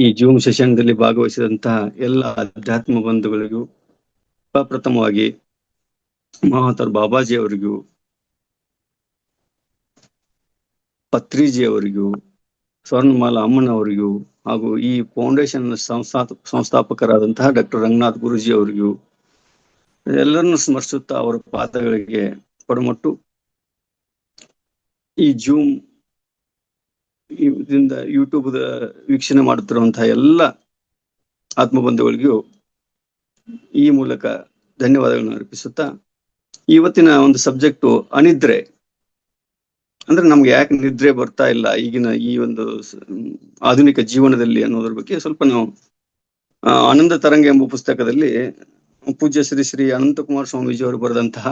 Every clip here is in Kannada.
ಈ ಜೂಮ್ ಸೆಷನ್ದಲ್ಲಿ ಭಾಗವಹಿಸಿದಂತಹ ಎಲ್ಲ ಅಧ್ಯಾತ್ಮ ಬಂಧುಗಳಿಗೂ ಪ್ರಪ್ರಥಮವಾಗಿ ಮಹಾತರ್ ಬಾಬಾಜಿ ಅವರಿಗೂ, ಪತ್ರಿಜಿ ಅವರಿಗೂ, ಸ್ವರ್ಣಮಾಲಾ ಅಮ್ಮನವರಿಗೂ ಹಾಗೂ ಈ ಫೌಂಡೇಶನ್ ಸಂಸ್ಥಾಪಕರಾದಂತಹ ಡಾಕ್ಟರ್ ರಂಗನಾಥ್ ಗುರುಜಿ ಅವರಿಗೂ ಎಲ್ಲರನ್ನು ಸ್ಮರಿಸುತ್ತಾ ಅವರ ಪಾದಗಳಿಗೆ ಪಡಮಟ್ಟು ಈ ಜೂಮ್ ಇದರಿಂದ ಯೂಟ್ಯೂಬ್ ವೀಕ್ಷಣೆ ಮಾಡುತ್ತಿರುವಂತಹ ಎಲ್ಲ ಆತ್ಮಬಂಧುಗಳಿಗೂ ಈ ಮೂಲಕ ಧನ್ಯವಾದಗಳನ್ನು ಅರ್ಪಿಸುತ್ತಾ, ಇವತ್ತಿನ ಒಂದು ಸಬ್ಜೆಕ್ಟು ಅನಿದ್ರೆ. ಅಂದ್ರೆ ನಮ್ಗೆ ಯಾಕೆ ನಿದ್ರೆ ಬರ್ತಾ ಇಲ್ಲ ಈಗಿನ ಈ ಒಂದು ಆಧುನಿಕ ಜೀವನದಲ್ಲಿ ಅನ್ನೋದ್ರ ಬಗ್ಗೆ ಸ್ವಲ್ಪ ನಾವು ಆನಂದ ತರಂಗ ಎಂಬ ಪುಸ್ತಕದಲ್ಲಿ ಪೂಜ್ಯ ಶ್ರೀ ಶ್ರೀ ಅನಂತಕುಮಾರ ಸ್ವಾಮೀಜಿ ಅವರು ಬರೆದಂತಹ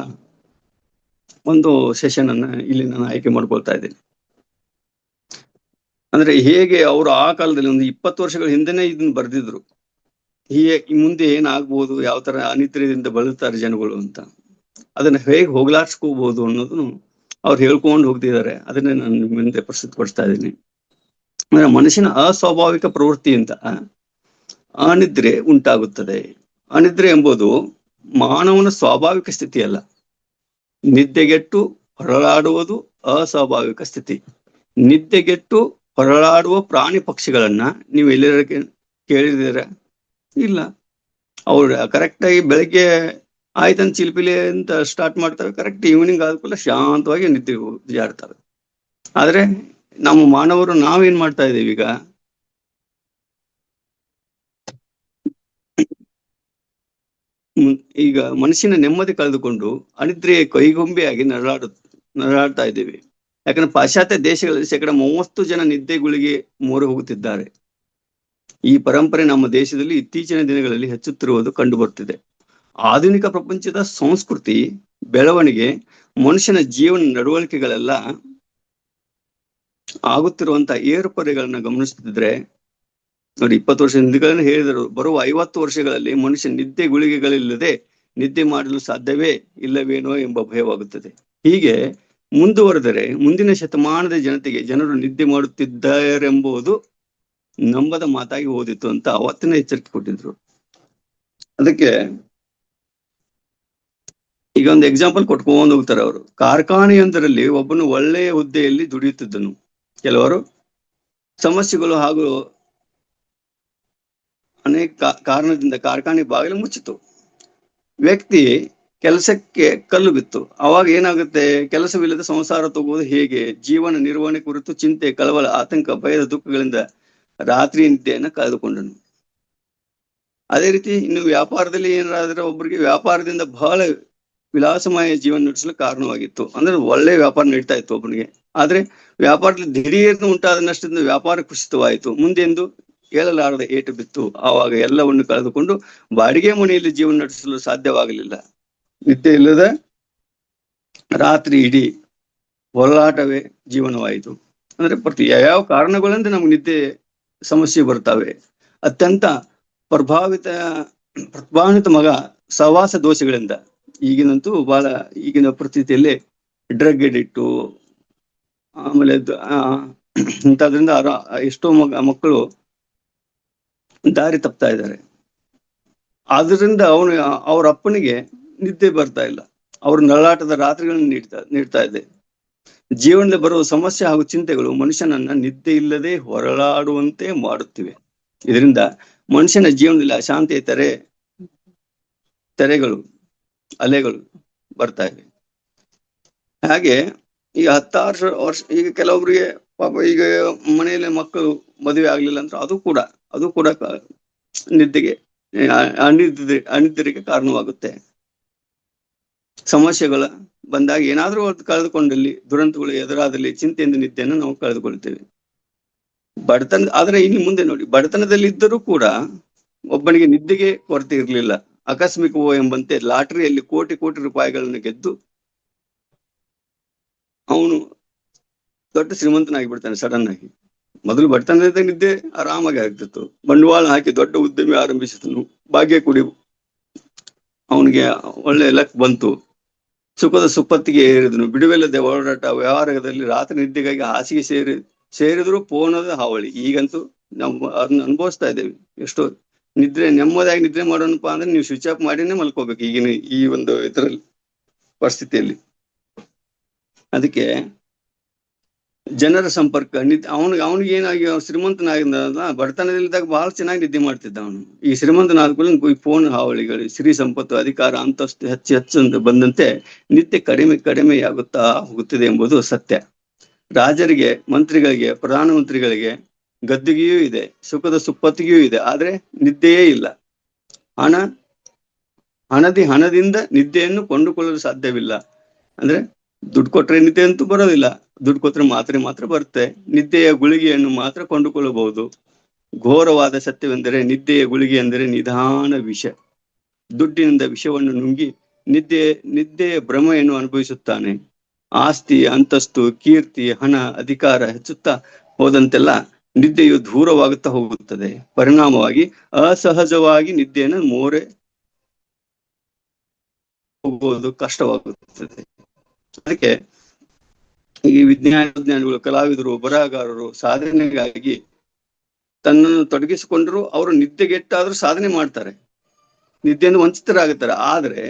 ಒಂದು ಸೆಷನ್ ಅನ್ನ ಇಲ್ಲಿ ನಾನು ಆಯ್ಕೆ ಮಾಡ್ಕೊಳ್ತಾ ಇದ್ದೇನೆ. ಅಂದ್ರೆ ಹೇಗೆ ಅವರು ಆ ಕಾಲದಲ್ಲಿ ಒಂದು 20 ವರ್ಷಗಳ ಹಿಂದೆನೆ ಇದನ್ನ ಬರೆದಿದ್ರು, ಮುಂದೆ ಏನಾಗ್ಬೋದು, ಯಾವ ತರ ಅನಿದ್ರೆಯಿಂದ ಬಳಲ್ತಾರೆ ಜನಗಳು ಅಂತ, ಅದನ್ನ ಹೇಗೆ ಹೋಗ್ಲಾಡ್ಸ್ಕೋಬಹುದು ಅನ್ನೋದನ್ನು ಅವ್ರು ಹೇಳ್ಕೊಂಡು ಹೋಗ್ತಿದ್ದಾರೆ. ಅದನ್ನೇ ನಾನು ನಿಮ್ಮ ಮುಂದೆ ಪ್ರಸ್ತುತಪಡಿಸ್ತಾ ಇದ್ದೀನಿ. ಅಂದ್ರೆ ಮನುಷ್ಯನ ಅಸ್ವಾಭಾವಿಕ ಪ್ರವೃತ್ತಿಯಿಂದ ಅನಿದ್ರೆ ಉಂಟಾಗುತ್ತದೆ. ಅನಿದ್ರೆ ಎಂಬುದು ಮಾನವನ ಸ್ವಾಭಾವಿಕ ಸ್ಥಿತಿ ಅಲ್ಲ. ನಿದ್ದೆಗೆಟ್ಟು ಹೊರಳಾಡುವುದು ಅಸ್ವಾಭಾವಿಕ ಸ್ಥಿತಿ. ನಿದ್ದೆಗೆಟ್ಟು ಹೊರಳಾಡುವ ಪ್ರಾಣಿ ಪಕ್ಷಿಗಳನ್ನ ನೀವು ಎಲ್ಲರ ಕೇಳಿದಿರ? ಇಲ್ಲ. ಅವ್ರು ಕರೆಕ್ಟ್ ಆಗಿ ಬೆಳಗ್ಗೆ ಆಯ್ತಂತ ಚಿಲಿಪಿಲಿ ಅಂತ ಸ್ಟಾರ್ಟ್ ಮಾಡ್ತವೆ, ಕರೆಕ್ಟ್ ಈವ್ನಿಂಗ್ ಆದ್ಕೂಲ ಶಾಂತವಾಗಿ ನಿದ್ದೆ ಜಾಡ್ತವೆ. ಆದ್ರೆ ನಮ್ಮ ಮಾನವರು ನಾವೇನ್ ಮಾಡ್ತಾ ಇದ್ದೀವಿ ಈಗ ಮನಸ್ಸಿನ ನೆಮ್ಮದಿ ಕಳೆದುಕೊಂಡು ಅನಿದ್ರೆಯ ಕೈಗೊಂಬೆಯಾಗಿ ನರಳಾಡ್ತಾ ಇದ್ದೀವಿ. ಯಾಕಂದ್ರೆ ಪಾಶ್ಚಾತ್ಯ ದೇಶಗಳಲ್ಲಿ 30% ಜನ ನಿದ್ದೆಗಳಿಗೆ ಮೋರೆ ಹೋಗುತ್ತಿದ್ದಾರೆ. ಈ ಪರಂಪರೆ ನಮ್ಮ ದೇಶದಲ್ಲಿ ಇತ್ತೀಚಿನ ದಿನಗಳಲ್ಲಿ ಹೆಚ್ಚುತ್ತಿರುವುದು ಕಂಡು ಬರ್ತಿದೆ. ಆಧುನಿಕ ಪ್ರಪಂಚದ ಸಂಸ್ಕೃತಿ, ಬೆಳವಣಿಗೆ, ಮನುಷ್ಯನ ಜೀವನ ನಡವಳಿಕೆಗಳೆಲ್ಲ ಆಗುತ್ತಿರುವಂತಹ ಏರುಪರೆಗಳನ್ನ ಗಮನಿಸ್ತಿದ್ರೆ ನೋಡಿ, 20 ವರ್ಷ ಹಿಂದಿಗಳನ್ನು ಹೇಳಿದರು, ಬರುವ 50 ವರ್ಷಗಳಲ್ಲಿ ಮನುಷ್ಯ ನಿದ್ದೆ ಗುಳಿಗೆಗಳಿಲ್ಲದೆ ನಿದ್ದೆ ಮಾಡಲು ಸಾಧ್ಯವೇ ಇಲ್ಲವೇನೋ ಎಂಬ ಭಯವಾಗುತ್ತದೆ. ಹೀಗೆ ಮುಂದುವರೆದರೆ ಮುಂದಿನ ಶತಮಾನದ ಜನರು ನಿದ್ದೆ ಮಾಡುತ್ತಿದ್ದಾರೆಂಬುದು ನಂಬದ ಮಾತಾಗಿ ಓದಿತ್ತು ಅಂತ ಅವತ್ತಿನ ಎಚ್ಚರಿಕೆ ಕೊಟ್ಟಿದ್ರು. ಅದಕ್ಕೆ ಈಗ ಒಂದು ಎಕ್ಸಾಂಪಲ್ ಕೊಟ್ಕೊಂಡು ಹೋಗ್ತಾರೆ ಅವರು. ಕಾರ್ಖಾನೆಯೊಂದರಲ್ಲಿ ಒಬ್ಬನು ಒಳ್ಳೆಯ ಹುದ್ದೆಯಲ್ಲಿ ದುಡಿಯುತ್ತಿದ್ದನು. ಕೆಲವರು ಸಮಸ್ಯೆಗಳು ಹಾಗೂ ಅನೇಕ ಕಾರಣದಿಂದ ಕಾರ್ಖಾನೆ ಬಾಗಿಲು ಮುಚ್ಚಿತು. ವ್ಯಕ್ತಿ ಕೆಲಸಕ್ಕೆ ಕಲ್ಲು ಬಿತ್ತು. ಅವಾಗ ಏನಾಗುತ್ತೆ? ಕೆಲಸವಿಲ್ಲದ ಸಂಸಾರ ತಗೋದು ಹೇಗೆ? ಜೀವನ ನಿರ್ವಹಣೆ ಕುರಿತು ಚಿಂತೆ, ಕಳವಳ, ಆತಂಕ, ಭಯದ ದುಃಖಗಳಿಂದ ರಾತ್ರಿ ನಿದ್ದೆಯನ್ನ ಕಳೆದುಕೊಂಡನು. ಅದೇ ರೀತಿ ಇನ್ನು ವ್ಯಾಪಾರದಲ್ಲಿ ಏನಾದ್ರೆ ಒಬ್ಬರಿಗೆ ವ್ಯಾಪಾರದಿಂದ ಬಹಳ ವಿಲಾಸಮಯ ಜೀವನ ನಡೆಸಲು ಕಾರಣವಾಗಿತ್ತು. ಅಂದ್ರೆ ಒಳ್ಳೆ ವ್ಯಾಪಾರ ನಡೀತಾ ಇತ್ತು ಒಬ್ಬನಿಗೆ. ಆದ್ರೆ ವ್ಯಾಪಾರದಲ್ಲಿ ದಿಢೀರ್ನು ಉಂಟಾದ ನಷ್ಟದಿಂದ ವ್ಯಾಪಾರ ಕುಸಿತವಾಯಿತು. ಮುಂದೆಂದು ಹೇಳಲಾರದ ಏಟು ಬಿತ್ತು. ಆವಾಗ ಎಲ್ಲವನ್ನು ಕಳೆದುಕೊಂಡು ಬಾಡಿಗೆ ಮನೆಯಲ್ಲಿ ಜೀವನ ನಡೆಸಲು ಸಾಧ್ಯವಾಗಲಿಲ್ಲ. ನಿದ್ದೆ ಇಲ್ಲದ ರಾತ್ರಿ ಇಡೀ ಹೋರಾಟವೇ ಜೀವನವಾಯಿತು. ಅಂದ್ರೆ ಯಾವ ಕಾರಣಗಳಿಂದ ನಮ್ಗೆ ನಿದ್ದೆ ಸಮಸ್ಯೆ ಬರ್ತಾವೆ? ಅತ್ಯಂತ ಪ್ರತಿಭಾನ್ವಿತ ಮಗ ಸಹವಾಸ ದೋಷಗಳಿಂದ. ಈಗಿನಂತೂ ಬಹಳ ಈಗಿನ ಪರಿಸ್ಥಿತಿಯಲ್ಲಿ ಡ್ರಗ್ ಎಡಿಕ್ಟು, ಆಮೇಲೆ ಇಂಥದ್ರಿಂದ ಎಷ್ಟೋ ಮಕ್ಕಳು ದಾರಿ ತಪ್ತಾ ಇದ್ದಾರೆ. ಆದ್ರಿಂದ ಅವ್ರ ಅಪ್ಪನಿಗೆ ನಿದ್ದೆ ಬರ್ತಾ ಇಲ್ಲ. ಅವ್ರ ನರಳಾಟದ ರಾತ್ರಿಗಳನ್ನು ನೀಡ್ತಾ ಇದೆ. ಜೀವನದಲ್ಲಿ ಬರುವ ಸಮಸ್ಯೆ ಹಾಗೂ ಚಿಂತೆಗಳು ಮನುಷ್ಯನನ್ನ ನಿದ್ದೆ ಇಲ್ಲದೆ ಹೊರಳಾಡುವಂತೆ ಮಾಡುತ್ತಿವೆ. ಇದರಿಂದ ಮನುಷ್ಯನ ಜೀವನದಲ್ಲಿ ಅಶಾಂತಿಯ ತೆರೆಗಳು, ಅಲೆಗಳು ಬರ್ತಾ ಇವೆ. ಹಾಗೆ ಈಗ 16 ವರ್ಷ, ಈಗ ಕೆಲವೊಬ್ಬರಿಗೆ ಪಾಪ ಈಗ ಮನೆಯಲ್ಲಿ ಮಕ್ಕಳು ಮದುವೆ ಆಗ್ಲಿಲ್ಲ ಅಂದ್ರೆ ಅದು ಕೂಡ ನಿದ್ದೆಗೆ ಅನಿದ್ರೆಗೆ ಕಾರಣವಾಗುತ್ತೆ. ಸಮಸ್ಯೆಗಳ ಬಂದಾಗ ಏನಾದ್ರೂ ಕಳೆದುಕೊಂಡಲ್ಲಿ, ದುರಂತಗಳು ಎದುರಾದಲ್ಲಿ ಚಿಂತೆಯಿಂದ ನಿದ್ದೆಯನ್ನು ನಾವು ಕಳೆದುಕೊಳ್ತೇವೆ. ಆದ್ರೆ ಇನ್ನು ಮುಂದೆ ನೋಡಿ, ಬಡತನದಲ್ಲಿ ಇದ್ದರೂ ಕೂಡ ಒಬ್ಬನಿಗೆ ನಿದ್ದೆಗೆ ಕೊರತೆ ಇರಲಿಲ್ಲ. ಆಕಸ್ಮಿಕವೋ ಎಂಬಂತೆ ಲಾಟರಿಯಲ್ಲಿ ಕೋಟಿ ರೂಪಾಯಿಗಳನ್ನು ಗೆದ್ದು ಅವನು ದೊಡ್ಡ ಶ್ರೀಮಂತನಾಗಿ ಬಿಡ್ತಾನೆ ಸಡನ್ ಆಗಿ. ಮೊದಲು ಬಡತನದ ನಿದ್ದೆ ಆರಾಮಾಗಿ ಆಗ್ತಿತ್ತು. ಬಂಡವಾಳ ಹಾಕಿ ದೊಡ್ಡ ಉದ್ಯಮಿ ಆರಂಭಿಸಿದನು. ಭಾಗ್ಯ ಕುಡಿ ಅವನಿಗೆ ಒಳ್ಳೆ ಲಕ್ ಬಂತು. ಸುಖದ ಸುಪ್ಪತ್ತಿಗೆ ಏರಿದನು. ಬಿಡುವಿಲ್ಲದೆ ಓಡಾಟ ವ್ಯವಹಾರದಲ್ಲಿ ರಾತ್ರಿ ನಿದ್ದೆಗಾಗಿ ಹಾಸಿಗೆ ಸೇರಿದ್ರು ಪೋನದ ಹಾವಳಿ. ಈಗಂತೂ ನಾವು ಅದನ್ನ ಅನುಭವಿಸ್ತಾ ಇದ್ದೇವೆ. ಎಷ್ಟೋ ನಿದ್ರೆ ನೆಮ್ಮದಿಯಾಗಿ ನಿದ್ರೆ ಮಾಡೋಣಪ್ಪ ಅಂದ್ರೆ ನೀವು ಸ್ವಿಚ್ ಆಫ್ ಮಾಡಿನೇ ಮಲ್ಕೋಬೇಕು ಈಗಿನ ಈ ಒಂದು ಇದರಲ್ಲಿ ಪರಿಸ್ಥಿತಿಯಲ್ಲಿ. ಅದಕ್ಕೆ ಜನರ ಸಂಪರ್ಕ ಅವನಿಗೆ ಏನಾಗಿ ಶ್ರೀಮಂತನಾಗಿದ್ದ ಬಡತನದಲ್ಲಿದ್ದಾಗ ಬಹಳ ಚೆನ್ನಾಗಿ ನಿದ್ದೆ ಮಾಡ್ತಿದ್ದ ಅವನು. ಈ ಶ್ರೀಮಂತನಾದ ಈ ಫೋನ್ ಹಾವಳಿಗಳು, ಸಿರಿ ಸಂಪತ್ತು, ಅಧಿಕಾರ, ಅಂತಸ್ತು ಹೆಚ್ಚು ಹೆಚ್ಚು ಅಂತ ಬಂದಂತೆ ನಿದ್ದೆ ಕಡಿಮೆ ಕಡಿಮೆಯಾಗುತ್ತಾ ಹೋಗುತ್ತದೆ ಎಂಬುದು ಸತ್ಯ. ರಾಜರಿಗೆ, ಮಂತ್ರಿಗಳಿಗೆ, ಪ್ರಧಾನಮಂತ್ರಿಗಳಿಗೆ ಗದ್ದಿಗೆಯೂ ಇದೆ, ಸುಖದ ಸುಪ್ಪತ್ತಿಗೆಯೂ ಇದೆ, ಆದ್ರೆ ನಿದ್ದೆಯೇ ಇಲ್ಲ. ಹಣದಿಂದ ನಿದ್ದೆಯನ್ನು ಕೊಂಡುಕೊಳ್ಳಲು ಸಾಧ್ಯವಿಲ್ಲ. ಅಂದ್ರೆ ದುಡ್ಡು ಕೊಟ್ರೆ ನಿದ್ದೆ ಅಂತೂ ಬರೋದಿಲ್ಲ, ದುಡ್ಡು ಕೊಟ್ರೆ ಮಾತ್ರ ಬರುತ್ತೆ. ನಿದ್ದೆಯ ಗುಳಿಗೆಯನ್ನು ಮಾತ್ರ ಕೊಂಡುಕೊಳ್ಳಬಹುದು. ಘೋರವಾದ ಸತ್ಯವೆಂದರೆ ನಿದ್ದೆಯ ಗುಳಿಗೆ ಎಂದರೆ ನಿಧಾನ ವಿಷ. ದುಡ್ಡಿನಿಂದ ವಿಷವನ್ನು ನುಂಗಿ ನಿದ್ದೆಯ ಭ್ರಮೆಯನ್ನು ಅನುಭವಿಸುತ್ತಾನೆ. ಆಸ್ತಿ, ಅಂತಸ್ತು, ಕೀರ್ತಿ, ಹಣ, ಅಧಿಕಾರ ಹೆಚ್ಚುತ್ತಾ ಹೋದಂತೆಲ್ಲ ನಿದ್ದೆಯು ದೂರವಾಗುತ್ತಾ ಹೋಗುತ್ತದೆ. ಪರಿಣಾಮವಾಗಿ ಅಸಹಜವಾಗಿ ನಿದ್ದೆಯನ್ನು ಮೋರೆ ಹೋಗುವುದು ಕಷ್ಟವಾಗುತ್ತದೆ. ಅದಕ್ಕೆ ಈ ವಿಜ್ಞಾನಿಗಳು, ಕಲಾವಿದರು, ಬರಹಗಾರರು ಸಾಧನೆಗಾಗಿ ತನ್ನನ್ನು ತೊಡಗಿಸಿಕೊಂಡ್ರು ಅವರು ನಿದ್ದೆಗೆಟ್ಟಾದ್ರೂ ಸಾಧನೆ ಮಾಡ್ತಾರೆ, ನಿದ್ದೆಯನ್ನು ವಂಚಿತರಾಗುತ್ತಾರೆ. ಆದ್ರೆ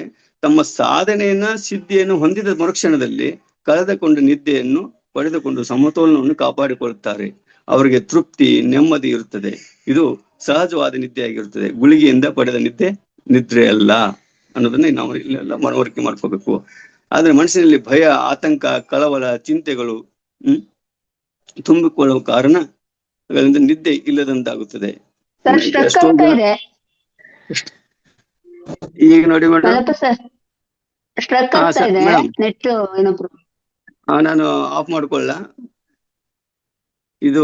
ತಮ್ಮ ಸಾಧನೆಯನ್ನ, ಸಿದ್ಧಿಯನ್ನು ಹೊಂದಿದ ಮರುಕ್ಷಣದಲ್ಲಿ ಕಳೆದುಕೊಂಡು ನಿದ್ದೆಯನ್ನು ಪಡೆದುಕೊಂಡು ಸಮತೋಲನವನ್ನು ಕಾಪಾಡಿಕೊಳ್ಳುತ್ತಾರೆ. ಅವರಿಗೆ ತೃಪ್ತಿ, ನೆಮ್ಮದಿ ಇರುತ್ತದೆ. ಇದು ಸಹಜವಾದ ನಿದ್ದೆಯಾಗಿರುತ್ತದೆ. ಗುಳಿಗೆಯಿಂದ ಪಡೆದ ನಿದ್ರೆ ಅಲ್ಲ ಅನ್ನೋದನ್ನ ನಾವು ಇಲ್ಲೆಲ್ಲ ಮನವರಿಕೆ ಮಾಡ್ಕೋಬೇಕು. ಆದ್ರೆ ಮನಸ್ಸಿನಲ್ಲಿ ಭಯ, ಆತಂಕ, ಕಳವಳ, ಚಿಂತೆಗಳು ತುಂಬಿಕೊಳ್ಳುವ ಕಾರಣ ನಿದ್ದೆ ಇಲ್ಲದಂತಾಗುತ್ತದೆ. ಈಗ ನೋಡಿ ಮೇಡಮ್, ನಾನು ಆಫ್ ಮಾಡ್ಕೊಳ್ಳ, ಇದು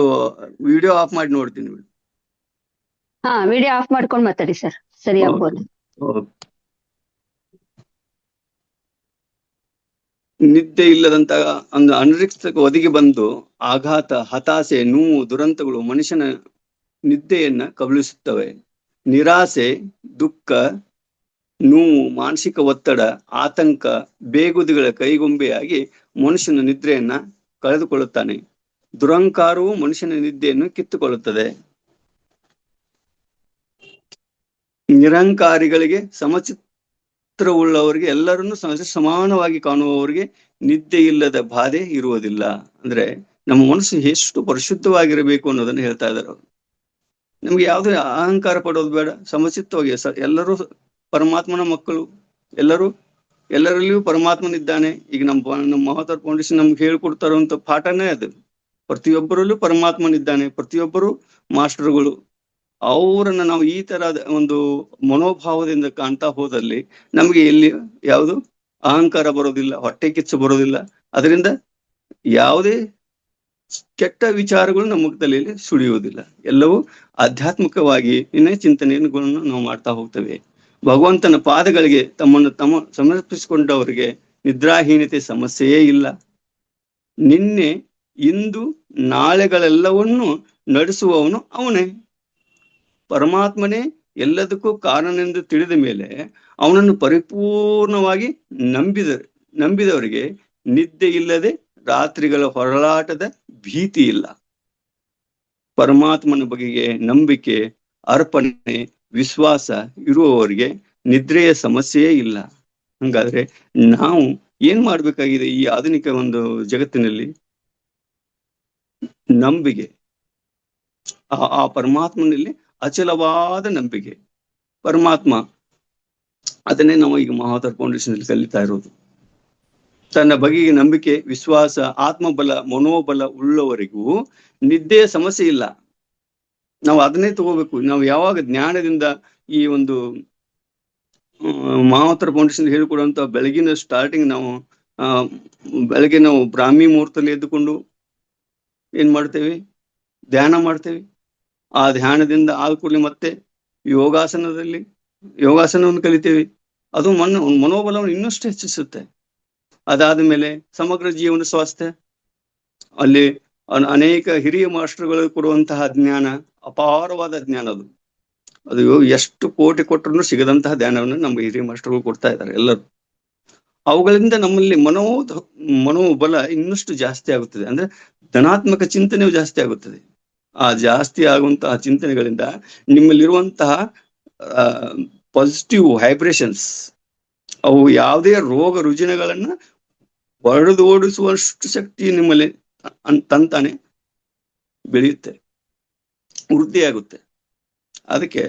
ವಿಡಿಯೋ ಆಫ್ ಮಾಡಿ ನೋಡ್ತೀನಿ ಮೇಡಮ್. ವಿಡಿಯೋ ಆಫ್ ಮಾಡ್ಕೊಂಡು ಮಾತಾಡಿ ಸರ್, ಸರಿ ಆಗ್ಬೋದು. ನಿದ್ದೆ ಇಲ್ಲದಂತ ಒಂದು ಅನಿರೀಕ್ಷಿತ ಒದಗಿ ಬಂದು ಆಘಾತ, ಹತಾಶೆ, ನೋವು, ದುರಂತಗಳು ಮನುಷ್ಯನ ನಿದ್ದೆಯನ್ನ ಕಬಳಿಸುತ್ತವೆ. ನಿರಾಸೆ, ದುಃಖ, ನೋವು, ಮಾನಸಿಕ ಒತ್ತಡ, ಆತಂಕ, ಬೇಗುದಿಗಳ ಕೈಗೊಂಬೆಯಾಗಿ ಮನುಷ್ಯನ ನಿದ್ರೆಯನ್ನ ಕಳೆದುಕೊಳ್ಳುತ್ತಾನೆ. ದುರಂಕಾರವು ಮನುಷ್ಯನ ನಿದ್ದೆಯನ್ನು ಕಿತ್ತುಕೊಳ್ಳುತ್ತದೆ. ನಿರಂಕಾರಿಗಳಿಗೆ, ಸಮಚಿತ್ರವುಳ್ಳವರಿಗೆ, ಎಲ್ಲರನ್ನು ಸಮಾನವಾಗಿ ಕಾಣುವವರಿಗೆ ನಿದ್ದೆ ಇಲ್ಲದ ಬಾಧೆ ಇರುವುದಿಲ್ಲ. ಅಂದ್ರೆ ನಮ್ಮ ಮನಸ್ಸು ಎಷ್ಟು ಪರಿಶುದ್ಧವಾಗಿರಬೇಕು ಅನ್ನೋದನ್ನ ಹೇಳ್ತಾ ಇದ್ದಾರೆ ಅವರು. ನಮ್ಗೆ ಯಾವುದೇ ಅಹಂಕಾರ ಪಡೋದು ಬೇಡ, ಸಮಚಿತ್ತವಾಗಿ ಎಲ್ಲರೂ ಪರಮಾತ್ಮನ ಮಕ್ಕಳು, ಎಲ್ಲರಲ್ಲಿಯೂ ಪರಮಾತ್ಮನಿದ್ದಾನೆ. ಈಗ ನಮ್ಮ ಮಹಾವತಾರ್ ಫೌಂಡೇಶನ್ ನಮ್ಗೆ ಹೇಳ್ಕೊಡ್ತಾರಂತ ಪಾಠನೇ ಅದು. ಪ್ರತಿಯೊಬ್ಬರಲ್ಲೂ ಪರಮಾತ್ಮನಿದ್ದಾನೆ, ಪ್ರತಿಯೊಬ್ಬರು ಮಾಸ್ಟರ್ಗಳು. ಅವರನ್ನ ನಾವು ಈ ತರದ ಒಂದು ಮನೋಭಾವದಿಂದ ಕಾಣ್ತಾ ಹೋದಲ್ಲಿ ನಮ್ಗೆ ಎಲ್ಲಿ ಯಾವುದು ಅಹಂಕಾರ ಬರೋದಿಲ್ಲ, ಹೊಟ್ಟೆ ಕಿಚ್ಚು ಬರೋದಿಲ್ಲ. ಅದರಿಂದ ಯಾವುದೇ ಕೆಟ್ಟ ವಿಚಾರಗಳು ನಮ್ಮ ತಲೆಯಲ್ಲಿ ಸುಳಿಯುವುದಿಲ್ಲ. ಎಲ್ಲವೂ ಆಧ್ಯಾತ್ಮಿಕವಾಗಿ ಚಿಂತನೆಯನ್ನು ನಾವು ಮಾಡ್ತಾ ಹೋಗ್ತೇವೆ. ಭಗವಂತನ ಪಾದಗಳಿಗೆ ತಮ್ಮ ಸಮರ್ಪಿಸಿಕೊಂಡವರಿಗೆ ನಿದ್ರಾಹೀನತೆ ಸಮಸ್ಯೆಯೇ ಇಲ್ಲ. ನಿನ್ನೆ, ಇಂದು, ನಾಳೆಗಳೆಲ್ಲವನ್ನೂ ನಡೆಸುವವನು ಅವನೇ. ಪರಮಾತ್ಮನೇ ಎಲ್ಲದಕ್ಕೂ ಕಾರಣನೆಂದು ತಿಳಿದ ಮೇಲೆ ಅವನನ್ನು ಪರಿಪೂರ್ಣವಾಗಿ ನಂಬಿದವರಿಗೆ ನಿದ್ದೆ ಇಲ್ಲದೆ ರಾತ್ರಿಗಳ ಹೊರಳಾಟದ ಭೀತಿ ಇಲ್ಲ. ಪರಮಾತ್ಮನ ಬಗೆಗೆ ನಂಬಿಕೆ, ಅರ್ಪಣೆ, ವಿಶ್ವಾಸ ಇರುವವರಿಗೆ ನಿದ್ರೆಯ ಸಮಸ್ಯೆಯೇ ಇಲ್ಲ. ಹಂಗಾದ್ರೆ ನಾವು ಏನ್ ಮಾಡ್ಬೇಕಾಗಿದೆ ಈ ಆಧುನಿಕ ಒಂದು ಜಗತ್ತಿನಲ್ಲಿ? ನಂಬಿಕೆ, ಆ ಪರಮಾತ್ಮನಲ್ಲಿ ಅಚಲವಾದ ನಂಬಿಕೆ. ಪರಮಾತ್ಮ ಅದನ್ನೇ ನಾವು ಈಗ ಮಹಾವತಾರ್ ಫೌಂಡೇಶನ್ ಅಲ್ಲಿ ಕಲಿತಾ ಇರೋದು. ತನ್ನ ಬಗೆಗೆ ನಂಬಿಕೆ, ವಿಶ್ವಾಸ, ಆತ್ಮಬಲ, ಮನೋಬಲ ಉಳ್ಳವರಿಗೂ ನಿದ್ದೆಯ ಸಮಸ್ಯೆ ಇಲ್ಲ. ನಾವು ಅದನ್ನೇ ತಗೋಬೇಕು. ನಾವು ಯಾವಾಗ ಜ್ಞಾನದಿಂದ ಈ ಒಂದು ಮಹಾವತಾರ್ ಫೌಂಡೇಶನ್ ಹೇಳಿಕೊಡುವಂತ ಬೆಳಗಿನ ಸ್ಟಾರ್ಟಿಂಗ್ ಬೆಳಗ್ಗೆ ನಾವು ಬ್ರಾಹ್ಮಿ ಮುಹೂರ್ತದಲ್ಲಿ ಎದ್ದುಕೊಂಡು ಏನ್ ಮಾಡ್ತೇವೆ? ಧ್ಯಾನ ಮಾಡ್ತೇವೆ. ಆ ಧ್ಯಾನದಿಂದ ಆದ ಕೂಡಲೇ ಮತ್ತೆ ಯೋಗಾಸನವನ್ನು ಕಲಿತೇವೆ. ಅದು ಮನೋಬಲವನ್ನು ಇನ್ನಷ್ಟು ಹೆಚ್ಚಿಸುತ್ತೆ. ಅದಾದ ಮೇಲೆ ಸಮಗ್ರ ಜೀವನ ಸ್ವಾಸ್ಥ್ಯ, ಅಲ್ಲಿ ಅನೇಕ ಹಿರಿಯ ಮಾಸ್ಟರ್ಗಳು ಕೊಡುವಂತಹ ಜ್ಞಾನ ಅಪಾರವಾದ ಜ್ಞಾನ. ಅದು ಎಷ್ಟು ಕೋಟಿ ಕೊಟ್ಟರು ಸಿಗದಂತಹ ಜ್ಞಾನವನ್ನು ನಮ್ಮ ಹಿರಿಯ ಮಾಸ್ಟರ್ಗಳು ಕೊಡ್ತಾ ಇದ್ದಾರೆ ಎಲ್ಲರೂ. ಅವುಗಳಿಂದ ನಮ್ಮಲ್ಲಿ ಮನೋಬಲ ಇನ್ನಷ್ಟು ಜಾಸ್ತಿ ಆಗುತ್ತದೆ. ಅಂದ್ರೆ ಧನಾತ್ಮಕ ಚಿಂತನೆಯು ಜಾಸ್ತಿ ಆಗುತ್ತದೆ. ಆ ಜಾಸ್ತಿ ಆಗುವಂತಹ ಚಿಂತನೆಗಳಿಂದ ನಿಮ್ಮಲ್ಲಿರುವಂತಹ ಪಾಸಿಟಿವ್ ವೈಬ್ರೇಷನ್ಸ್ ಅವು ಯಾವುದೇ ರೋಗ ರುಜಿನಗಳನ್ನ ಹೊಡೆದು ಓಡಿಸುವಷ್ಟು ಶಕ್ತಿ ನಿಮ್ಮಲ್ಲಿ ತಂತಾನೆ ಬೆಳೆಯುತ್ತೆ, ವೃದ್ಧಿಯಾಗುತ್ತೆ. ಅದಕ್ಕೆ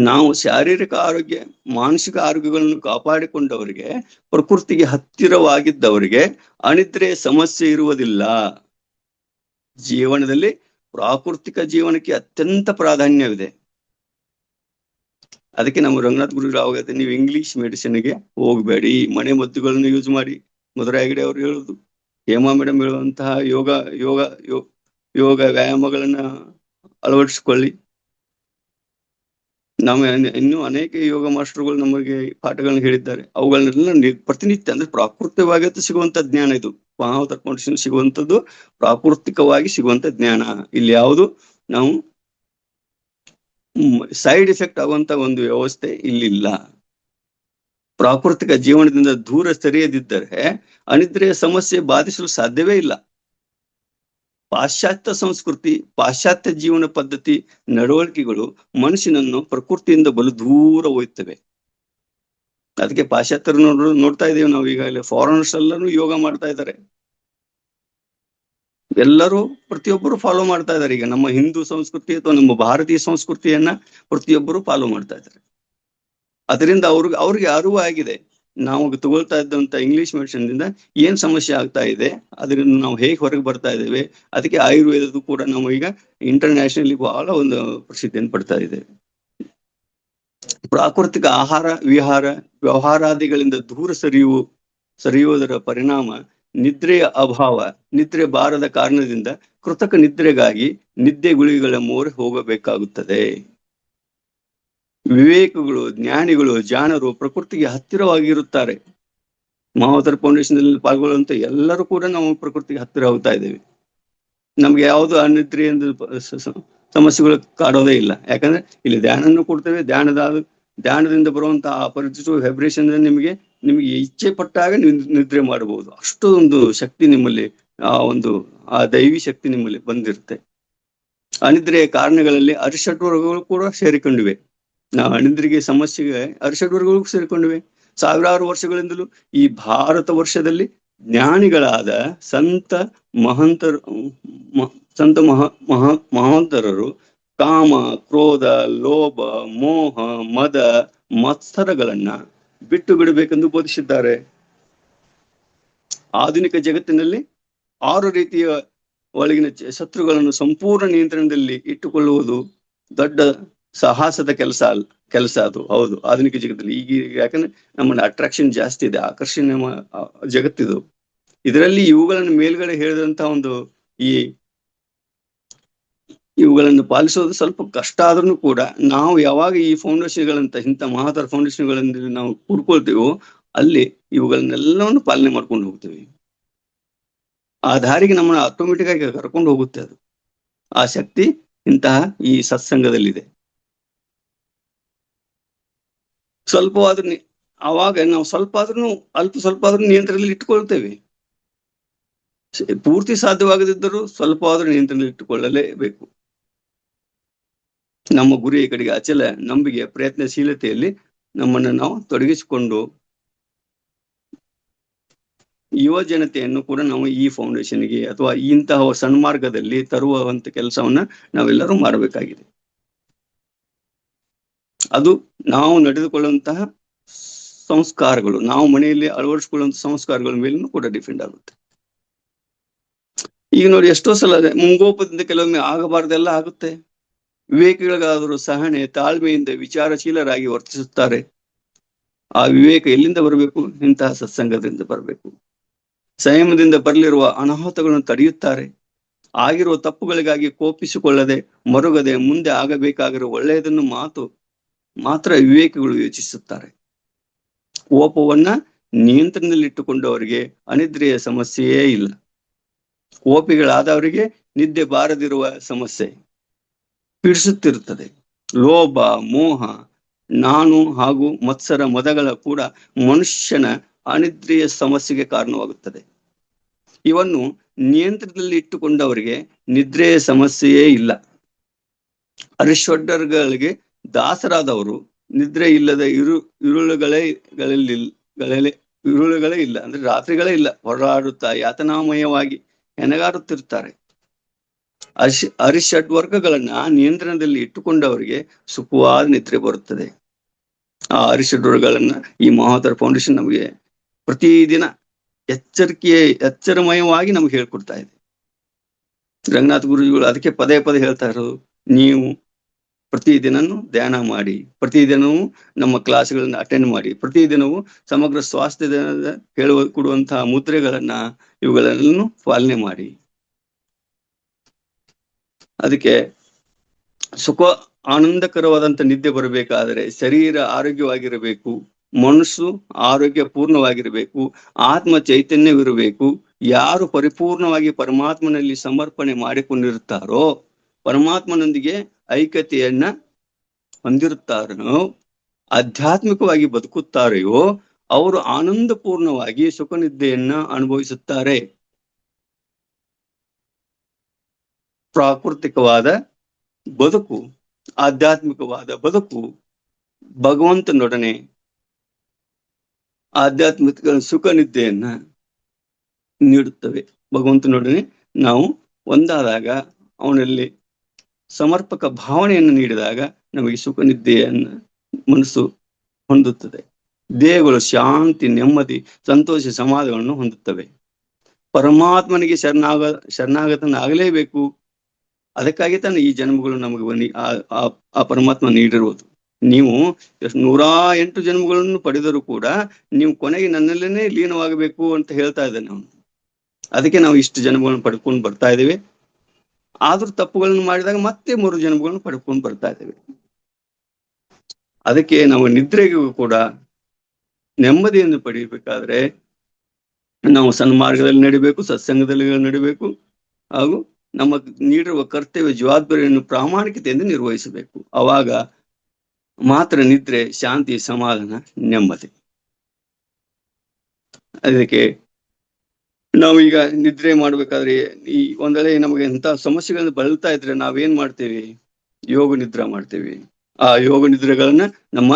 ನಾವು ಶಾರೀರಿಕ ಆರೋಗ್ಯ, ಮಾನಸಿಕ ಆರೋಗ್ಯಗಳನ್ನು ಕಾಪಾಡಿಕೊಂಡವರಿಗೆ, ಪ್ರಕೃತಿಗೆ ಹತ್ತಿರವಾಗಿದ್ದವರಿಗೆ ಅನಿದ್ರೆ ಸಮಸ್ಯೆ ಇರುವುದಿಲ್ಲ. ಜೀವನದಲ್ಲಿ ಪ್ರಾಕೃತಿಕ ಜೀವನಕ್ಕೆ ಅತ್ಯಂತ ಪ್ರಾಧಾನ್ಯವಿದೆ. ಅದಕ್ಕೆ ನಮ್ಮ ರಂಗನಾಥ್ ಗುರುಗಳು ಆವಾಗ ನೀವು ಇಂಗ್ಲಿಷ್ ಮೆಡಿಸಿನ್ಗೆ ಹೋಗ್ಬೇಡಿ, ಮನೆ ಮದ್ದುಗಳನ್ನು ಯೂಸ್ ಮಾಡಿ. ಮಧುರಾ ಹೆಗಡೆ ಅವರು ಹೇಳುದು, ಹೇಮಾ ಮೇಡಮ್ ಹೇಳುವಂತಹ ಯೋಗ ಯೋಗ ಯೋಗ ವ್ಯಾಯಾಮಗಳನ್ನ ಅಳವಡಿಸಿಕೊಳ್ಳಿ. ನಾವು ಇನ್ನೂ ಅನೇಕ ಯೋಗ ಮಾಸ್ಟರ್ಗಳು ನಮಗೆ ಪಾಠಗಳನ್ನ ಹೇಳಿದ್ದಾರೆ. ಅವುಗಳನ್ನೆಲ್ಲ ಪ್ರತಿನಿತ್ಯ ಅಂದ್ರೆ ಪ್ರಾಕೃತಿಕವಾಗಿ ಸಿಗುವಂತ ಜ್ಞಾನ ಇದು. ಮಹಾವತಾರ್ ಫೌಂಡೇಶನ್ ಸಿಗುವಂತದ್ದು ಪ್ರಾಕೃತಿಕವಾಗಿ ಸಿಗುವಂತ ಜ್ಞಾನ. ಇಲ್ಲಿ ಯಾವುದು ನಾವು ಸೈಡ್ ಎಫೆಕ್ಟ್ ಆಗುವಂತ ಒಂದು ವ್ಯವಸ್ಥೆ ಇಲ್ಲಿಲ್ಲ. ಪ್ರಾಕೃತಿಕ ಜೀವನದಿಂದ ದೂರ ಸರಿಯದಿದ್ದರೆ ಅನಿದ್ರೆಯ ಸಮಸ್ಯೆ ಬಾಧಿಸಲು ಸಾಧ್ಯವೇ ಇಲ್ಲ. ಪಾಶ್ಚಾತ್ಯ ಸಂಸ್ಕೃತಿ, ಪಾಶ್ಚಾತ್ಯ ಜೀವನ ಪದ್ಧತಿ, ನಡವಳಿಕೆಗಳು ಮನುಷ್ಯನನ್ನು ಪ್ರಕೃತಿಯಿಂದ ಬಲು ದೂರ ಒಯ್ತವೆ. ಅದಕ್ಕೆ ಪಾಶ್ಚಾತ್ಯರು ನೋಡ್ತಾ ಇದ್ದೇವೆ ನಾವು. ಈಗಾಗಲೇ ಫಾರಿನರ್ಸ್ ಎಲ್ಲರೂ ಯೋಗ ಮಾಡ್ತಾ ಇದ್ದಾರೆ. ಎಲ್ಲರೂ ಪ್ರತಿಯೊಬ್ಬರು ಫಾಲೋ ಮಾಡ್ತಾ ಇದ್ದಾರೆ. ಈಗ ನಮ್ಮ ಹಿಂದೂ ಸಂಸ್ಕೃತಿ ಅಥವಾ ನಮ್ಮ ಭಾರತೀಯ ಸಂಸ್ಕೃತಿಯನ್ನ ಪ್ರತಿಯೊಬ್ಬರು ಫಾಲೋ ಮಾಡ್ತಾ ಇದ್ದಾರೆ. ಅದರಿಂದ ಅವ್ರಿಗೆ ಅರಿವು ಆಗಿದೆ, ನಾವು ತಗೊಳ್ತಾ ಇದ್ದಂತ ಇಂಗ್ಲಿಷ್ ಮೆಡಿಸಿನ್ದಿಂದ ಏನ್ ಸಮಸ್ಯೆ ಆಗ್ತಾ ಇದೆ, ಅದರಿಂದ ನಾವು ಹೇಗೆ ಹೊರಗೆ ಬರ್ತಾ ಇದ್ದೇವೆ. ಅದಕ್ಕೆ ಆಯುರ್ವೇದದ್ದು ಕೂಡ ನಾವು ಈಗ ಇಂಟರ್ನ್ಯಾಷನಲಿ ಬಹಳ ಒಂದು ಪ್ರಸಿದ್ಧಿಯನ್ನು ಪಡ್ತಾ ಇದ್ದೇವೆ. ಪ್ರಾಕೃತಿಕ ಆಹಾರ ವಿಹಾರ ವ್ಯವಹಾರಾದಿಗಳಿಂದ ದೂರ ಸರಿಯುವುದರ ಪರಿಣಾಮ ನಿದ್ರೆಯ ಅಭಾವ, ನಿದ್ರೆ ಬಾರದ ಕಾರಣದಿಂದ ಕೃತಕ ನಿದ್ರೆಗಾಗಿ ನಿದ್ದೆ ಗುಳಿಗಳ ಮೋರೆ ಹೋಗಬೇಕಾಗುತ್ತದೆ. ವಿವೇಕಗಳು, ಜ್ಞಾನಿಗಳು, ಜಾಣರು ಪ್ರಕೃತಿಗೆ ಹತ್ತಿರವಾಗಿರುತ್ತಾರೆ. ಮಹಾವತಾರ್ ಫೌಂಡೇಶನ್ ಅಲ್ಲಿ ಪಾಲ್ಗೊಳ್ಳುವಂತ ಎಲ್ಲರೂ ಕೂಡ ನಾವು ಪ್ರಕೃತಿಗೆ ಹತ್ತಿರ ಹೋಗ್ತಾ ಇದ್ದೇವೆ. ನಮ್ಗೆ ಯಾವುದು ಅನಿದ್ರೆಯಿಂದ ಸಮಸ್ಯೆಗಳು ಕಾಡೋದೇ ಇಲ್ಲ. ಯಾಕಂದ್ರೆ ಇಲ್ಲಿ ಧ್ಯಾನನ್ನು ಕೊಡ್ತೇವೆ. ಧ್ಯಾನದಿಂದ ಬರುವಂತಹ ಅಪರಿಚಿತ ವೈಬ್ರೇಷನ್ ನಿಮಗೆ ಇಚ್ಛೆ ಪಟ್ಟಾಗ ನೀವು ನಿದ್ರೆ ಮಾಡಬಹುದು. ಅಷ್ಟೊಂದು ಶಕ್ತಿ ನಿಮ್ಮಲ್ಲಿ, ಆ ದೈವಿ ಶಕ್ತಿ ನಿಮ್ಮಲ್ಲಿ ಬಂದಿರುತ್ತೆ. ಅನಿದ್ರೆಯ ಕಾರಣಗಳಲ್ಲಿ ಅರಿಷಡ್ ವರ್ಗಗಳು ಕೂಡ ಸೇರಿಕೊಂಡಿವೆ. ನಾವು ಅನಿದ್ರೆಗೆ ಸಮಸ್ಯೆಗೆ ಅರಿಷಡ್ ವರ್ಗಗಳು ಸೇರಿಕೊಂಡಿವೆ. ಸಾವಿರಾರು ವರ್ಷಗಳಿಂದಲೂ ಈ ಭಾರತ ವರ್ಷದಲ್ಲಿ ಜ್ಞಾನಿಗಳಾದ ಮಹಾಂತರರು ಕಾಮ, ಕ್ರೋಧ, ಲೋಭ, ಮೋಹ, ಮದ, ಮತ್ಸರಗಳನ್ನ ಬಿಟ್ಟು ಬಿಡಬೇಕೆಂದು ಬೋಧಿಸಿದ್ದಾರೆ. ಆಧುನಿಕ ಜಗತ್ತಿನಲ್ಲಿ 6 ರೀತಿಯ ಒಳಗಿನ ಶತ್ರುಗಳನ್ನು ಸಂಪೂರ್ಣ ನಿಯಂತ್ರಣದಲ್ಲಿ ಇಟ್ಟುಕೊಳ್ಳುವುದು ದೊಡ್ಡ ಸಾಹಸದ ಕೆಲಸ ಅದು. ಹೌದು, ಆಧುನಿಕ ಜಗತ್ತಲ್ಲಿ ಈಗ ಯಾಕಂದ್ರೆ ನಮ್ಮನ್ನ ಅಟ್ರಾಕ್ಷನ್ ಜಾಸ್ತಿ ಇದೆ, ಆಕರ್ಷಣೆ ಜಗತ್ತಿದು. ಇದರಲ್ಲಿ ಇವುಗಳನ್ನು ಮೇಲ್ಗಡೆ ಹೇಳಿದಂತಹ ಇವುಗಳನ್ನು ಪಾಲಿಸೋದು ಸ್ವಲ್ಪ ಕಷ್ಟ ಆದ್ರೂ ಕೂಡ ನಾವು ಯಾವಾಗ ಈ ಫೌಂಡೇಶನ್ಗಳಂತ ಇಂಥ ಮಹಾವತಾರ್ ಫೌಂಡೇಶನ್ಗಳಲ್ಲಿ ನಾವು ಕೂಡ್ಕೊಳ್ತೀವೋ ಅಲ್ಲಿ ಇವುಗಳನ್ನೆಲ್ಲವನ್ನು ಪಾಲನೆ ಮಾಡ್ಕೊಂಡು ಹೋಗ್ತೀವಿ. ಆ ದಾರಿಗೆ ನಮ್ಮನ್ನ ಆಟೋಮೆಟಿಕ್ ಆಗಿ ಕರ್ಕೊಂಡು ಹೋಗುತ್ತೆ. ಅದು ಆ ಶಕ್ತಿ ಇಂತಹ ಈ ಸತ್ಸಂಗದಲ್ಲಿದೆ. ಸ್ವಲ್ಪವಾದ್ರೂ ಆವಾಗ ನಾವು ಸ್ವಲ್ಪ ಆದ್ರೂ ನಿಯಂತ್ರಣದಲ್ಲಿ ಇಟ್ಟುಕೊಳ್ತೇವೆ. ಪೂರ್ತಿ ಸಾಧ್ಯವಾಗದಿದ್ದರೂ ಸ್ವಲ್ಪವಾದ್ರೂ ನಿಯಂತ್ರಣದಲ್ಲಿ ಇಟ್ಟುಕೊಳ್ಳಲೇಬೇಕು. ನಮ್ಮ ಗುರಿಯ ಕಡೆಗೆ ಅಚಲ ನಂಬಿಕೆ, ಪ್ರಯತ್ನಶೀಲತೆಯಲ್ಲಿ ನಮ್ಮನ್ನು ನಾವು ತೊಡಗಿಸಿಕೊಂಡು ಯುವ ಜನತೆಯನ್ನು ಕೂಡ ನಾವು ಈ ಫೌಂಡೇಶನ್ಗೆ ಅಥವಾ ಇಂತಹ ಸನ್ಮಾರ್ಗದಲ್ಲಿ ತರುವಂತ ಕೆಲಸವನ್ನ ನಾವೆಲ್ಲರೂ ಮಾಡಬೇಕಾಗಿದೆ. ಅದು ನಾವು ನಡೆದುಕೊಳ್ಳುವಂತಹ ಸಂಸ್ಕಾರಗಳು, ನಾವು ಮನೆಯಲ್ಲಿ ಅಳವಡಿಸಿಕೊಳ್ಳುವಂತಹ ಸಂಸ್ಕಾರಗಳ ಮೇಲೂ ಕೂಡ ಡಿಪೆಂಡ್ ಆಗುತ್ತೆ. ಈಗ ನೋಡಿ, ಎಷ್ಟೋ ಸಲ ಮುಂಗೋಪದಿಂದ ಕೆಲವೊಮ್ಮೆ ಆಗಬಾರ್ದೆಲ್ಲ ಆಗುತ್ತೆ. ವಿವೇಕಿಗಳಿಗಾದರೂ ಸಹನೆ, ತಾಳ್ಮೆಯಿಂದ ವಿಚಾರಶೀಲರಾಗಿ ವರ್ತಿಸುತ್ತಾರೆ. ಆ ವಿವೇಕ ಎಲ್ಲಿಂದ ಬರಬೇಕು? ಇಂತಹ ಸತ್ಸಂಗದಿಂದ ಬರಬೇಕು. ಸಂಯಮದಿಂದ ಬರಲಿರುವ ಅನಾಹುತಗಳನ್ನು ತಡೆಯುತ್ತಾರೆ. ಆಗಿರುವ ತಪ್ಪುಗಳಿಗಾಗಿ ಕೋಪಿಸಿಕೊಳ್ಳದೆ, ಮರುಗದೆ ಮುಂದೆ ಆಗಬೇಕಾಗಿರುವ ಒಳ್ಳೆಯದನ್ನು ಮಾತ್ರ ವಿವೇಕಿಗಳು ಯೋಚಿಸುತ್ತಾರೆ. ಕೋಪವನ್ನ ನಿಯಂತ್ರಣದಲ್ಲಿಟ್ಟುಕೊಂಡವರಿಗೆ ಅನಿದ್ರೆಯ ಸಮಸ್ಯೆಯೇ ಇಲ್ಲ. ಕೋಪಿಗಳಾದವರಿಗೆ ನಿದ್ದೆ ಬಾರದಿರುವ ಸಮಸ್ಯೆ ಪೀಡಿಸುತ್ತಿರುತ್ತದೆ. ಲೋಭ, ಮೋಹ, ನಾನು ಹಾಗೂ ಮತ್ಸರ, ಮದಗಳ ಕೂಡ ಮನುಷ್ಯನ ಅನಿದ್ರೆಯ ಸಮಸ್ಯೆಗೆ ಕಾರಣವಾಗುತ್ತದೆ. ಇವನ್ನು ನಿಯಂತ್ರಣದಲ್ಲಿ ಇಟ್ಟುಕೊಂಡವರಿಗೆ ನಿದ್ರೆಯ ಸಮಸ್ಯೆಯೇ ಇಲ್ಲ. ಅರಿಷಡ್ವರ್ಗಗಳಿಗೆ ದಾಸರಾದವರು ನಿದ್ರೆ ಇಲ್ಲದ ಇರುಳುಗಳೇ ಇಲ್ಲ, ಅಂದ್ರೆ ರಾತ್ರಿಗಳೇ ಇಲ್ಲ, ಹೊರಡಾಡುತ್ತಾ ಯಾತನಾಮಯವಾಗಿ ಹೆಣಗಾಡುತ್ತಿರ್ತಾರೆ. ಅರಿಷಡ್ವರ್ಗಗಳನ್ನ ನಿಯಂತ್ರಣದಲ್ಲಿ ಇಟ್ಟುಕೊಂಡವರಿಗೆ ಸುಖವಾದ ನಿದ್ರೆ ಬರುತ್ತದೆ. ಆ ಅರಿಷಡ್ವರ್ಗಗಳನ್ನ ಈ ಮಹಾವತಾರ ಫೌಂಡೇಶನ್ ನಮಗೆ ಪ್ರತಿದಿನ ಎಚ್ಚರಮಯವಾಗಿ ನಮ್ಗೆ ಹೇಳ್ಕೊಡ್ತಾ ಇದೆ. ರಂಗನಾಥ ಗುರುಜಿಗಳು ಅದಕ್ಕೆ ಪದೇ ಪದೇ ಹೇಳ್ತಾ ಇರೋದು, ನೀವು ಪ್ರತಿದಿನನೂ ಧ್ಯಾನ ಮಾಡಿ, ಪ್ರತಿದಿನವೂ ನಮ್ಮ ಕ್ಲಾಸ್ಗಳನ್ನ ಅಟೆಂಡ್ ಮಾಡಿ, ಪ್ರತಿದಿನವೂ ಸಮಗ್ರ ಸ್ವಾಸ್ಥ್ಯದ ಕೊಡುವಂತಹ ಮುದ್ರೆಗಳನ್ನ ಇವುಗಳನ್ನು ಪಾಲನೆ ಮಾಡಿ. ಅದಕ್ಕೆ ಸುಖ ಆನಂದಕರವಾದಂತ ನಿದ್ದೆ ಬರಬೇಕಾದರೆ ಶರೀರ ಆರೋಗ್ಯವಾಗಿರಬೇಕು, ಮನಸ್ಸು ಆರೋಗ್ಯ ಪೂರ್ಣವಾಗಿರಬೇಕು, ಆತ್ಮ ಚೈತನ್ಯವಿರಬೇಕು. ಯಾರು ಪರಿಪೂರ್ಣವಾಗಿ ಪರಮಾತ್ಮನಲ್ಲಿ ಸಮರ್ಪಣೆ ಮಾಡಿಕೊಂಡಿರುತ್ತಾರೋ, ಪರಮಾತ್ಮನೊಂದಿಗೆ ಐಕ್ಯತೆಯನ್ನ ಹೊಂದಿರುತ್ತಾರೋ, ಆಧ್ಯಾತ್ಮಿಕವಾಗಿ ಬದುಕುತ್ತಾರೆಯೋ ಅವರು ಆನಂದಪೂರ್ಣವಾಗಿ ಸುಖ ನಿದ್ದೆಯನ್ನ ಅನುಭವಿಸುತ್ತಾರೆ. ಪ್ರಾಕೃತಿಕವಾದ ಬದುಕು, ಆಧ್ಯಾತ್ಮಿಕವಾದ ಬದುಕು ಭಗವಂತನೊಡನೆ ಆಧ್ಯಾತ್ಮಿಕ ಸುಖ ನಿದ್ದೆಯನ್ನ ನೀಡುತ್ತವೆ. ಭಗವಂತನೊಡನೆ ನಾವು ಒಂದಾದಾಗ, ಅವನಲ್ಲಿ ಸಮರ್ಪಕ ಭಾವನೆಯನ್ನು ನೀಡಿದಾಗ ನಮಗೆ ಸುಖ ನಿದ್ದೆಯನ್ನ ಮನಸ್ಸು ಹೊಂದುತ್ತದೆ. ದೇಹಗಳು ಶಾಂತಿ, ನೆಮ್ಮದಿ, ಸಂತೋಷ, ಸಮಾಧಾನವನ್ನು ಹೊಂದುತ್ತವೆ. ಪರಮಾತ್ಮನಿಗೆ ಶರಣಾಗತನಾಗಲೇಬೇಕು. ಅದಕ್ಕಾಗಿ ತಾನೆ ಈ ಜನ್ಮಗಳು ನಮಗೆ ಆ ಪರಮಾತ್ಮ ನೀಡಿರುವುದು. ನೀವು 108 ಜನ್ಮಗಳನ್ನು ಪಡೆದರೂ ಕೂಡ ನೀವು ಕೊನೆಗೆ ನನ್ನಲ್ಲೇನೆ ಲೀನವಾಗಬೇಕು ಅಂತ ಹೇಳ್ತಾ ಇದ್ದೇನೆ ಅವನು. ಅದಕ್ಕೆ ನಾವು ಇಷ್ಟು ಜನ್ಮಗಳನ್ನು ಪಡ್ಕೊಂಡು ಬರ್ತಾ ಇದ್ದೇವೆ. ಆದ್ರೂ ತಪ್ಪುಗಳನ್ನು ಮಾಡಿದಾಗ ಮತ್ತೆ 3 ಜನ್ಮಗಳನ್ನು ಪಡ್ಕೊಂಡು ಬರ್ತಾ ಇದ್ದೇವೆ. ಅದಕ್ಕೆ ನಾವು ನಿದ್ರೆಗೂ ಕೂಡ ನೆಮ್ಮದಿಯನ್ನು ಪಡೆಯಬೇಕಾದ್ರೆ ನಾವು ಸನ್ಮಾರ್ಗದಲ್ಲಿ ನಡಿಬೇಕು, ಸತ್ಸಂಗದಲ್ಲಿ ನಡಿಬೇಕು, ಹಾಗೂ ನಮ್ಮ ನೀಡಿರುವ ಕರ್ತವ್ಯ ಜವಾಬ್ದಾರಿಯನ್ನು ಪ್ರಾಮಾಣಿಕತೆಯಿಂದ ನಿರ್ವಹಿಸಬೇಕು. ಅವಾಗ ಮಾತ್ರ ನಿದ್ರೆ, ಶಾಂತಿ, ಸಮಾಧಾನ, ನೆಮ್ಮದಿ. ಅದಕ್ಕೆ ನಾವೀಗ ನಿದ್ರೆ ಮಾಡ್ಬೇಕಾದ್ರೆ ಈ ಒಂದೆಡೆ ನಮಗೆ ಎಂತ ಸಮಸ್ಯೆಗಳನ್ನ ಬಳಲ್ತಾ ಇದ್ರೆ ನಾವೇನ್ ಮಾಡ್ತೇವೆ? ಯೋಗ ನಿದ್ರಾ ಮಾಡ್ತೇವೆ. ಆ ಯೋಗ ನಿದ್ರೆಗಳನ್ನ ನಮ್ಮ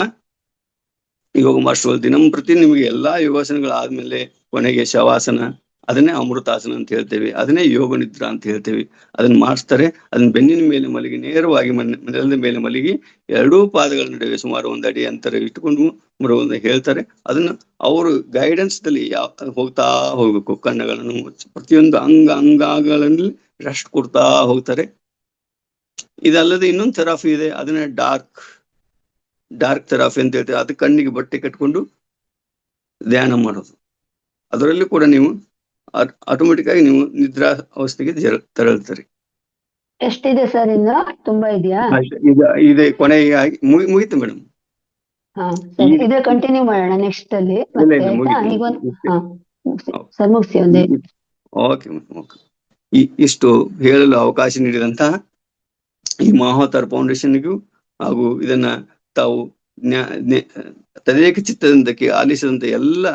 ಯೋಗ ಮಾಸ್ಟರ್ ದಿನಂಪ್ರತಿ ನಿಮಗೆ ಎಲ್ಲಾ ಯೋಗಾಸನಗಳು ಆದ್ಮೇಲೆ ಕೊನೆಗೆ ಶವಾಸನ, ಅದನ್ನೇ ಅಮೃತಾಸನ ಅಂತ ಹೇಳ್ತೇವೆ, ಅದನ್ನೇ ಯೋಗ ನಿದ್ರಾ ಅಂತ ಹೇಳ್ತೇವೆ. ಅದನ್ನ ಮಾಡಿಸ್ತಾರೆ. ಅದನ್ನ ಬೆನ್ನಿನ ಮೇಲೆ ಮಲಗಿ, ನೇರವಾಗಿ ನೆಲದ ಮೇಲೆ ಮಲಗಿ, 2 ಪಾದಗಳ ನಡುವೆ ಸುಮಾರು 1 ಅಡಿ ಅಂತರ ಇಟ್ಟುಕೊಂಡು ಬರುವುದನ್ನ ಹೇಳ್ತಾರೆ. ಅದನ್ನ ಅವರು ಗೈಡೆನ್ಸ್ ದಲ್ಲಿ ಹೋಗ್ತಾ ಹೋಗ್ಬೇಕು. ಕಣ್ಣುಗಳನ್ನು ಮುಚ್ಚಿ ಪ್ರತಿಯೊಂದು ಅಂಗಗಳಲ್ಲಿ ರೆಸ್ಟ್ ಕೊಡ್ತಾ ಹೋಗ್ತಾರೆ. ಇದಲ್ಲದೆ ಇನ್ನೊಂದು ಥೆರಪಿ ಇದೆ, ಅದನ್ನ ಡಾರ್ಕ್ ಥೆರಪಿ ಅಂತ ಹೇಳ್ತಾರೆ. ಅದು ಕಣ್ಣಿಗೆ ಬಟ್ಟೆ ಕಟ್ಕೊಂಡು ಧ್ಯಾನ ಮಾಡೋದು. ಅದರಲ್ಲಿ ಕೂಡ ನೀವು ಆಟೋಮೆಟಿಕ್ ಆಗಿ ನೀವು ನಿದ್ರಾ ಅವಸ್ಥೆಗೆ ತೆರಳ್ತಾರೆ. ಎಷ್ಟಿದೆ ಸರ್? ಇನ್ನು ತುಂಬಾ ಇದೆಯಾ? ಇದೆ, ಕೊನೆಗೆ ಮುಗಿತು ಮೇಡಮ್. ಇದೇ ಕಂಟಿನ್ಯೂ ಮಾಡೋಣ ನೆಕ್ಸ್ಟ್ ಅಲ್ಲಿ. ಸರ್ ಮುಗಿಸಿ ಒಂದೇ. Okay madam, okay. ಇಷ್ಟು ಹೇಳಲು ಅವಕಾಶ ನೀಡಿದಂತಹ ಈ ಮಹಾವತಾರ ಫೌಂಡೇಶನ್ಗೂ ಹಾಗೂ ಇದನ್ನ ತಾವು ತದೇಕ ಚಿತ್ತದಿಂದಕ್ಕೆ ಆಲಿಸಿದಂತ ಎಲ್ಲ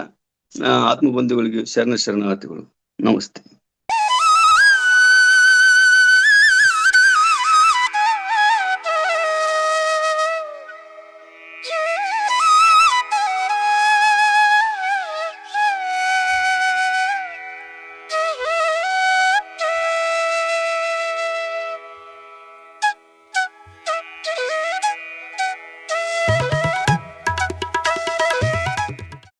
ಆತ್ಮಬಂಧುಗಳಿಗೆ ಶರಣಾರ್ಥಿಗಳು. ನಮಸ್ತೆ.